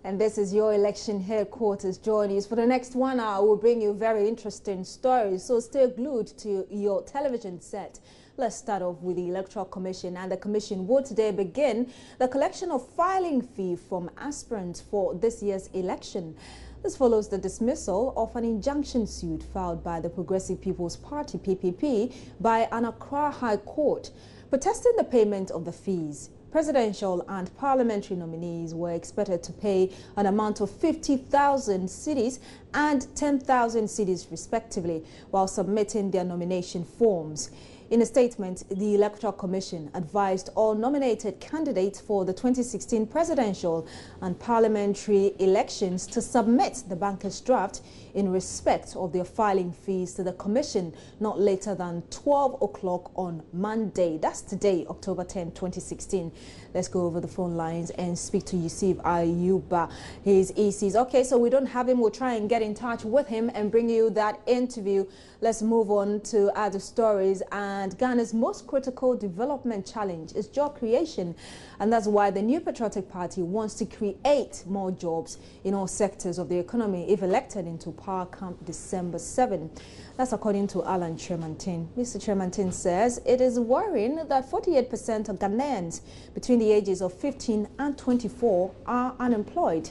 And this is your election headquarters. Join us for the next 1 hour. We'll bring you very interesting stories, so stay glued to your television set. Let's start off with the Electoral Commission, and the Commission will today begin the collection of filing fee from aspirants for this year's election. This follows the dismissal of an injunction suit filed by the Progressive People's Party (PPP) by an Accra High Court, protesting the payment of the fees. Presidential and parliamentary nominees were expected to pay an amount of 50,000 cedis and 10,000 cedis respectively while submitting their nomination forms. In a statement, the Electoral Commission advised all nominated candidates for the 2016 presidential and parliamentary elections to submit the banker's draft in respect of their filing fees to the Commission not later than 12 o'clock on Monday. That's today, October 10, 2016. Let's go over the phone lines and speak to Yusuf Ayuba. His ECs. Okay, so we don't have him. We'll try and get in touch with him and bring you that interview. Let's move on to other stories. And Ghana's most critical development challenge is job creation. And that's why the new Patriotic Party wants to create more jobs in all sectors of the economy if elected into power come December 7. That's according to Alan Tremantin. Mr. Tremantin says it is worrying that 48% of Ghanaians between the ages of 15 and 24 are unemployed.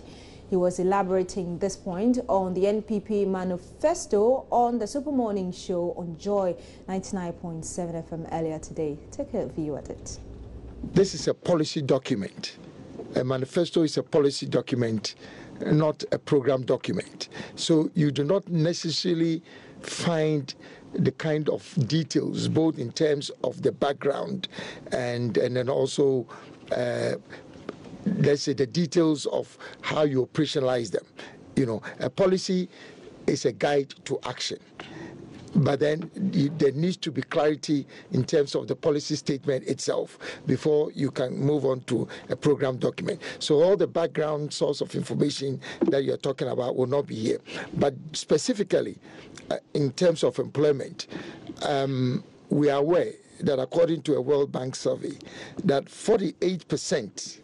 He was elaborating this point on the NPP Manifesto on the Super Morning Show on Joy 99.7 FM earlier today. Take a view at it. This is a policy document. A manifesto is a policy document, not a program document. So you do not necessarily find the kind of details, both in terms of the background and then also let's say the details of how you operationalize them. You know, a policy is a guide to action. But then there needs to be clarity in terms of the policy statement itself before you can move on to a program document. So all the background source of information that you're talking about will not be here. But specifically, in terms of employment, we are aware that according to a World Bank survey, that 48%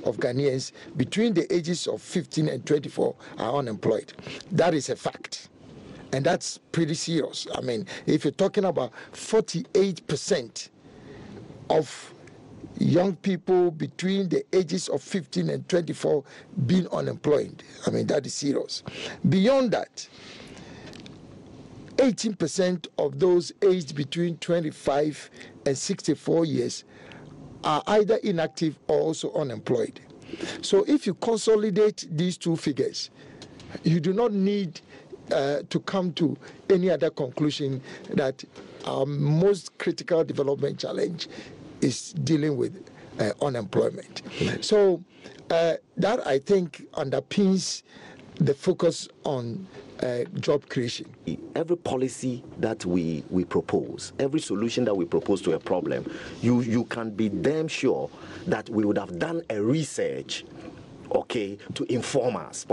of Ghanaians between the ages of 15 and 24 are unemployed. That is a fact. And that's pretty serious. I mean, if you're talking about 48% of young people between the ages of 15 and 24 being unemployed, I mean, that is serious. Beyond that, 18% of those aged between 25 and 64 years are either inactive or also unemployed. So if you consolidate these two figures, you do not need to come to any other conclusion that our most critical development challenge is dealing with unemployment. So that, I think, underpins the focus on job creation. Every policy that we propose, every solution that we propose to a problem, you can be damn sure that we would have done a research, okay, to inform us.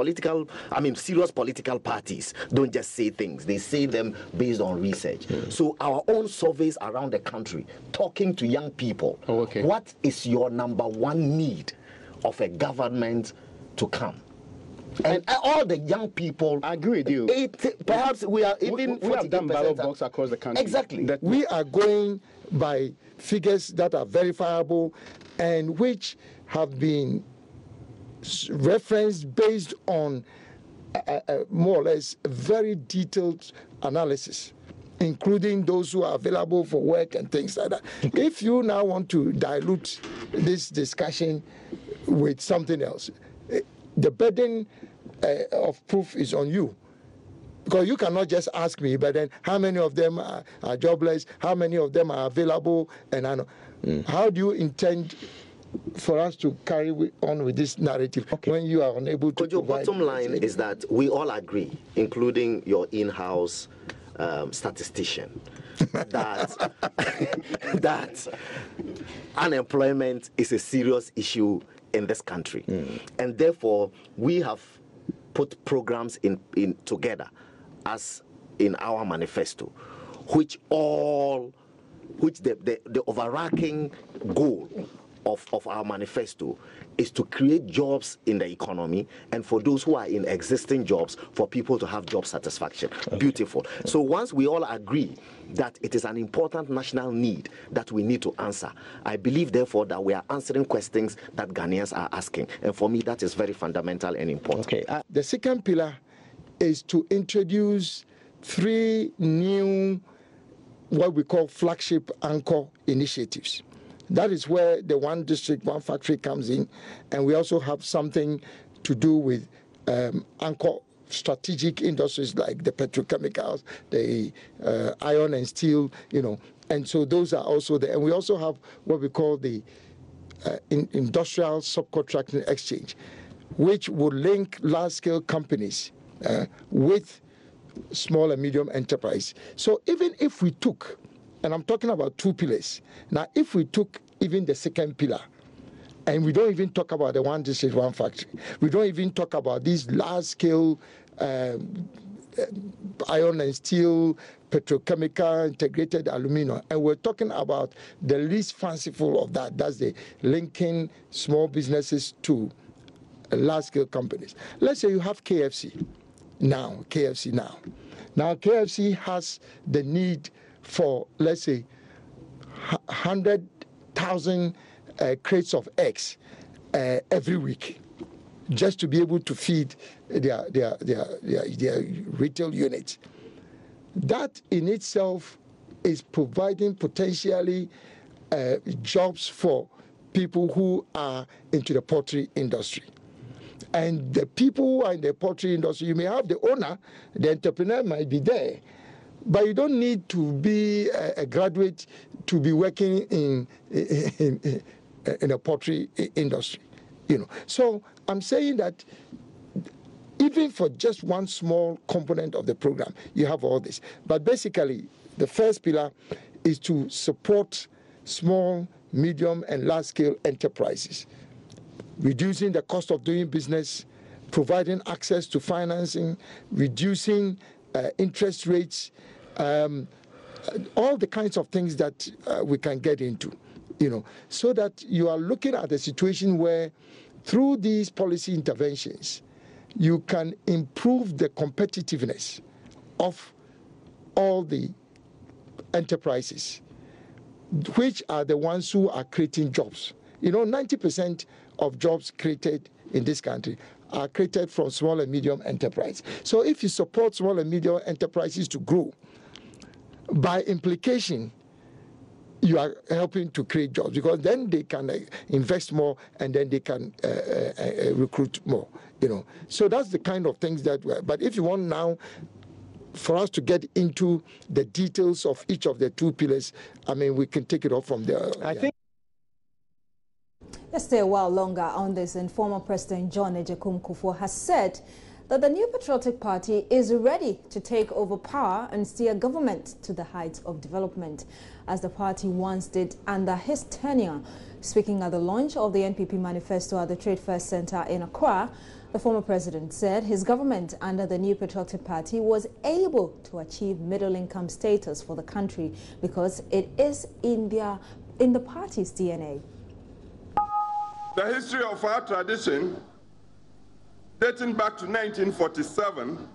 Serious political parties don't just say things. They say them based on research. So our own surveys around the country, talking to young people, what is your number one need of a government to come? And all the young people, I agree with you. Perhaps we are even we have done ballot box across the country. Exactly. We are going by figures that are verifiable and which have been referenced based on more or less a very detailed analysis, including those who are available for work and things like that. If you now want to dilute this discussion with something else, the burden of proof is on you. Because you cannot just ask me, but then how many of them are jobless, how many of them are available, and I know. How do you intend for us to carry on with this narrative when you are unable to your bottom line is that we all agree, including your in-house statistician, that unemployment is a serious issue in this country. And therefore, we have put programs in together as in our manifesto, which the overarching goal of our manifesto is to create jobs in the economy, and for those who are in existing jobs, for people to have job satisfaction. Okay. Beautiful. So once we all agree that it is an important national need that we need to answer, I believe therefore that we are answering questions that Ghanaians are asking, and for me that is very fundamental and important. Okay. The second pillar is to introduce 3 new what we call flagship anchor initiatives. That is where the one district, one factory comes in, and we also have something to do with anchor strategic industries like the petrochemicals, the iron and steel, and so those are also there. And we also have what we call the industrial subcontracting exchange, which would link large-scale companies with small and medium enterprise. So even if we took, and I'm talking about 2 pillars, now if we took even the second pillar, and we don't even talk about the one district, one factory, we don't even talk about these large-scale iron and steel, petrochemical, integrated aluminum, and we're talking about the least fanciful of that, that's the linking small businesses to large-scale companies. Let's say you have KFC now. Now KFC has the need for, let's say, 100,000 crates of eggs every week, just to be able to feed their retail units. That in itself is providing potentially jobs for people who are into the poultry industry. And the people who are in the poultry industry, you may have the owner, the entrepreneur might be there, but you don't need to be a graduate to be working in a poultry industry, So I'm saying that even for just one small component of the program, you have all this. But basically, the first pillar is to support small, medium, and large-scale enterprises, reducing the cost of doing business, providing access to financing, reducing interest rates, all the kinds of things that we can get into, so that you are looking at a situation where through these policy interventions, you can improve the competitiveness of all the enterprises, which are the ones who are creating jobs. 90% of jobs created in this country are created from small and medium enterprise. So if you support small and medium enterprises to grow, by implication, you are helping to create jobs, because then they can invest more and then they can recruit more. So that's the kind of things that but if you want now for us to get into the details of each of the 2 pillars, we can take it off from there. I think. Let's stay a while longer on this, and former President John Agyekum Kufuor has said that the new Patriotic Party is ready to take over power and steer government to the heights of development, as the party once did under his tenure. Speaking at the launch of the NPP Manifesto at the Trade Fair Center in Accra, the former president said his government under the new Patriotic Party was able to achieve middle-income status for the country because it is in the party's DNA. The history of our tradition, dating back to 1947,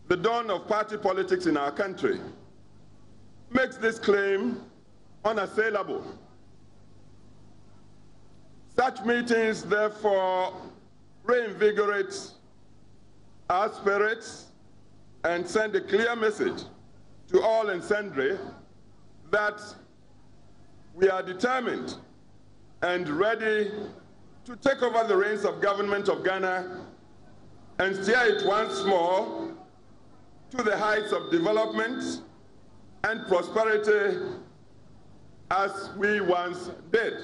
the dawn of party politics in our country, makes this claim unassailable. Such meetings, therefore, reinvigorate our spirits and send a clear message to all and sundry that we are determined and ready to take over the reins of government of Ghana and steer it once more to the heights of development and prosperity as we once did.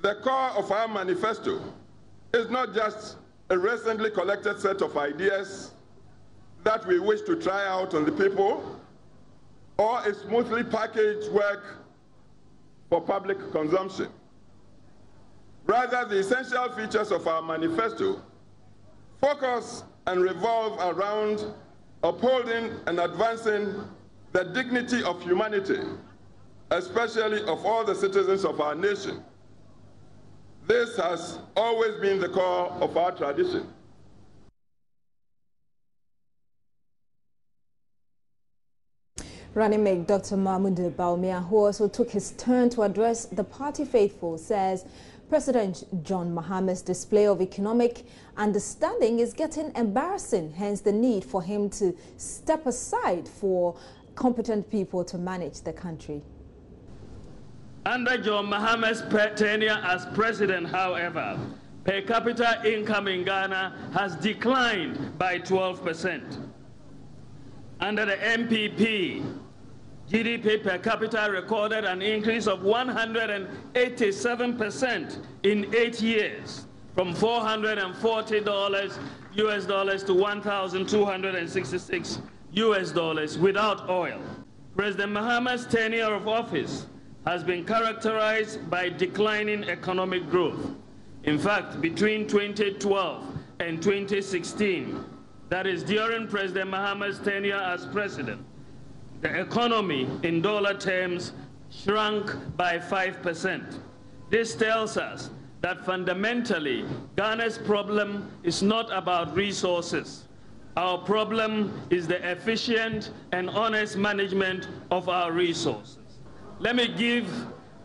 The core of our manifesto is not just a recently collected set of ideas that we wish to try out on the people or a smoothly packaged work for public consumption. Rather, the essential features of our manifesto focus and revolve around upholding and advancing the dignity of humanity especially of all the citizens of our nation. This has always been the core of our tradition. Running mate Dr. Mahmoud Bawumia, who also took his turn to address the party faithful, says President John Mahama's display of economic understanding is getting embarrassing, hence the need for him to step aside for competent people to manage the country. Under John Mahama's tenure as president, however, per capita income in Ghana has declined by 12%. Under the NPP, GDP per capita recorded an increase of 187% in 8 years, from $440 US dollars to $1,266 US dollars without oil. President Mahama's tenure of office has been characterized by declining economic growth. In fact, between 2012 and 2016, that is during President Mahama's tenure as president, the economy in dollar terms shrunk by 5%. This tells us that fundamentally, Ghana's problem is not about resources. Our problem is the efficient and honest management of our resources. Let me give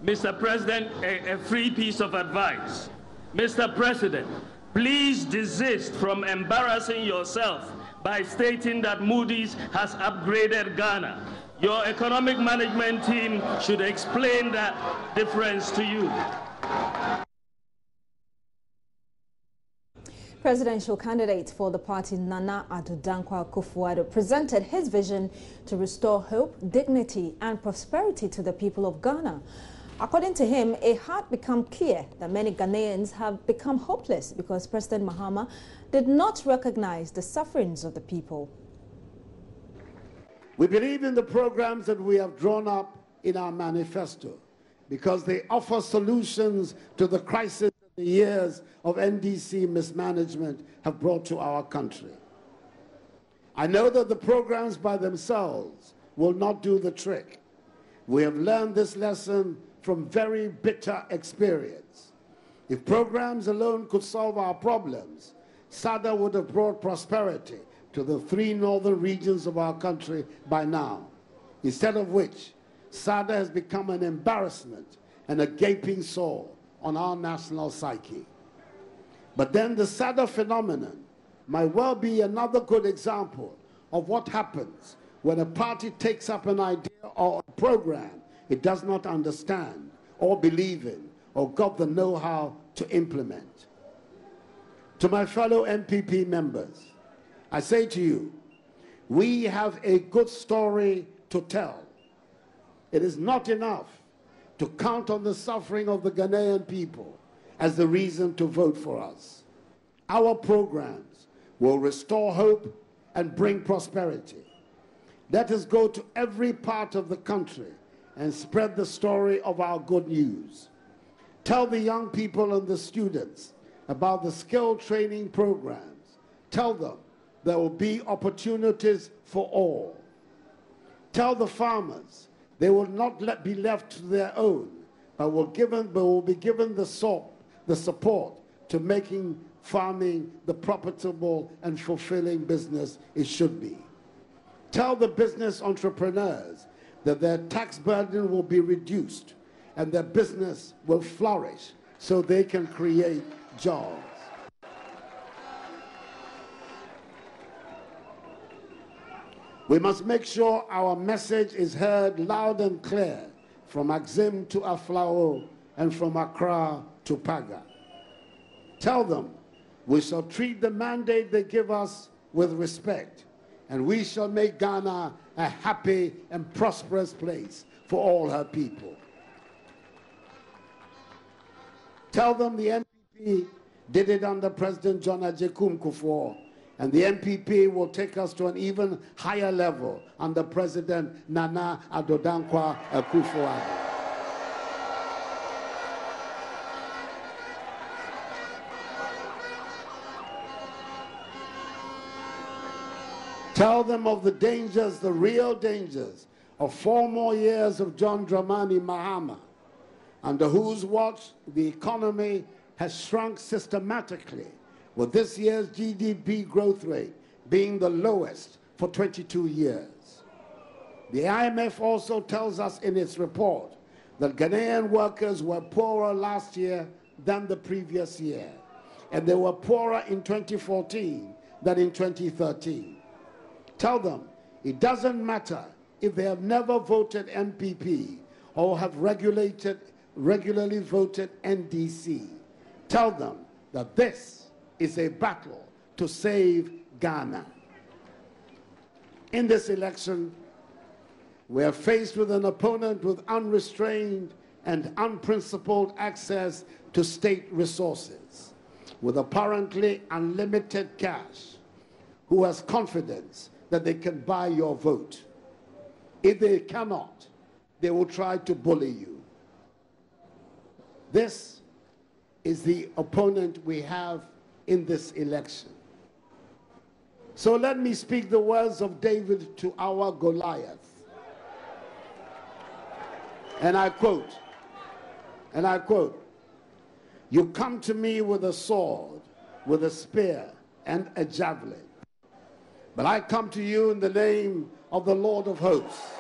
Mr. President a free piece of advice. Mr. President, please desist from embarrassing yourself by stating that Moody's has upgraded Ghana. Your economic management team should explain that difference to you. Presidential candidate for the party Nana Addo Dankwa Akufo-Addo presented his vision to restore hope, dignity and prosperity to the people of Ghana. According to him, it had become clear that many Ghanaians have become hopeless because President Mahama did not recognize the sufferings of the people. We believe in the programs that we have drawn up in our manifesto because they offer solutions to the crisis the years of NDC mismanagement have brought to our country. I know that the programs by themselves will not do the trick. We have learned this lesson from very bitter experience. If programs alone could solve our problems, SADA would have brought prosperity to the 3 northern regions of our country by now, instead of which SADA has become an embarrassment and a gaping sore on our national psyche. But then the SADA phenomenon might well be another good example of what happens when a party takes up an idea or a program it does not understand or believe in or got the know-how to implement. To my fellow NPP members, I say to you, we have a good story to tell. It is not enough to count on the suffering of the Ghanaian people as the reason to vote for us. Our programs will restore hope and bring prosperity. Let us go to every part of the country and spread the story of our good news. Tell the young people and the students about the skill training programs. Tell them there will be opportunities for all. Tell the farmers they will not be left to their own, but will be given the support to making farming the profitable and fulfilling business it should be. Tell the business entrepreneurs that their tax burden will be reduced and their business will flourish so they can create jobs. We must make sure our message is heard loud and clear from Axim to Aflao and from Accra to Paga. Tell them we shall treat the mandate they give us with respect, and we shall make Ghana a happy and prosperous place for all her people. Tell them the NPP did it under President John Agyekum Kufuor, and the NPP will take us to an even higher level under President Nana Addo Dankwa Akufo-Addo. Tell them of the dangers, the real dangers of 4 more years of John Dramani Mahama, under whose watch the economy has shrunk systematically, with this year's GDP growth rate being the lowest for 22 years. The IMF also tells us in its report that Ghanaian workers were poorer last year than the previous year, and they were poorer in 2014 than in 2013. Tell them it doesn't matter if they have never voted NPP or have regularly voted NDC. Tell them that this is a battle to save Ghana. In this election, we are faced with an opponent with unrestrained and unprincipled access to state resources, with apparently unlimited cash, who has confidence that they can buy your vote. If they cannot, they will try to bully you. This is the opponent we have in this election. So let me speak the words of David to our Goliath. And I quote, "You come to me with a sword, with a spear, and a javelin. But I come to you in the name of the Lord of hosts.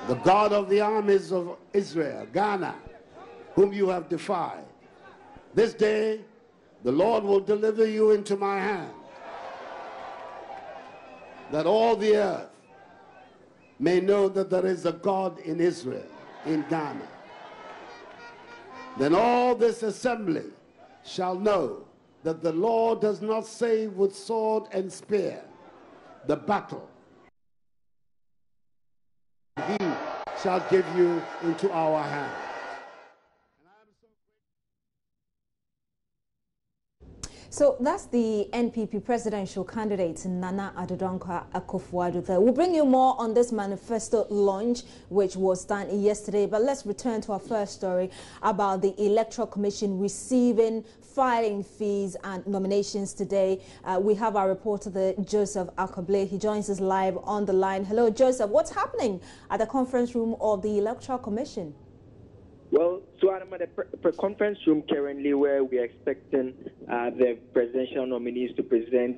The God of the armies of Israel, Ghana, whom you have defied. This day, the Lord will deliver you into my hand, that all the earth may know that there is a God in Israel, in Ghana. Then all this assembly shall know that the Lord does not save with sword and spear. The battle he shall give you into our hands." So that's the NPP presidential candidate, Nana Addo Dankwa Akufo-Addo. We'll bring you more on this manifesto launch, which was done yesterday. But let's return to our first story about the Electoral Commission receiving filing fees and nominations today. We have our reporter, Joseph Akable. He joins us live on the line. Hello, Joseph. What's happening at the conference room of the Electoral Commission? Well, so I'm at the conference room currently, where we are expecting the presidential nominees to present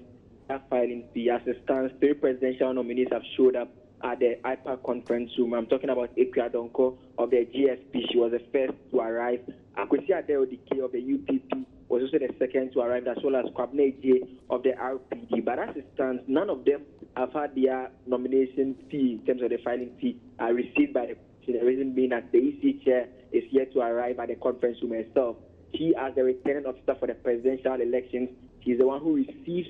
their filing fee. As it stands, 3 presidential nominees have showed up at the IPAC conference room. I'm talking about Ekua Donko of the GSP. She was the first to arrive. Akwesi Adeodike of the UPP was also the second to arrive, as well as Kwabena J of the RPD. But as it stands, none of them have had their nomination fee in terms of the filing fee received by the the reason being that the EC chair is yet to arrive at the conference room herself. She, as the returning officer for the presidential elections, she's the one who receives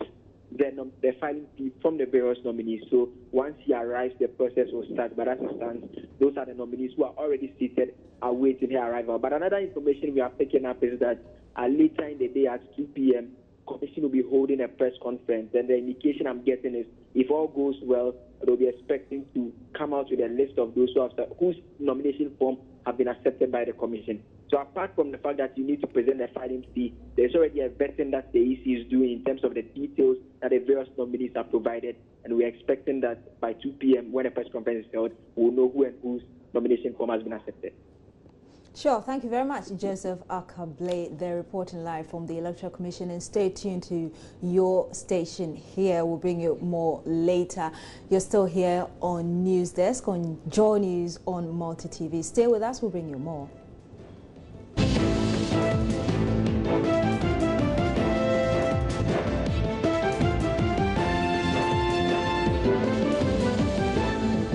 the filing fee from the various nominees. So once she arrives, the process will start. But as it stands, those are the nominees who are already seated, awaiting her arrival. But another information we are picking up is that later in the day at 2 p.m., Commission will be holding a press conference, and the indication I'm getting is, if all goes well, they'll be expecting to come out with a list of those whose nomination form have been accepted by the Commission. So apart from the fact that you need to present a filing fee, there's already a vetting that the EC is doing in terms of the details that the various nominees have provided, and we're expecting that by 2 p.m., when a press conference is held, we'll know who and whose nomination form has been accepted. Sure, thank you very much, Joseph Akable. They're reporting live from the Electoral Commission, and stay tuned to your station here. We'll bring you more later. You're still here on News Desk, on Joy News on Multi TV. Stay with us, we'll bring you more.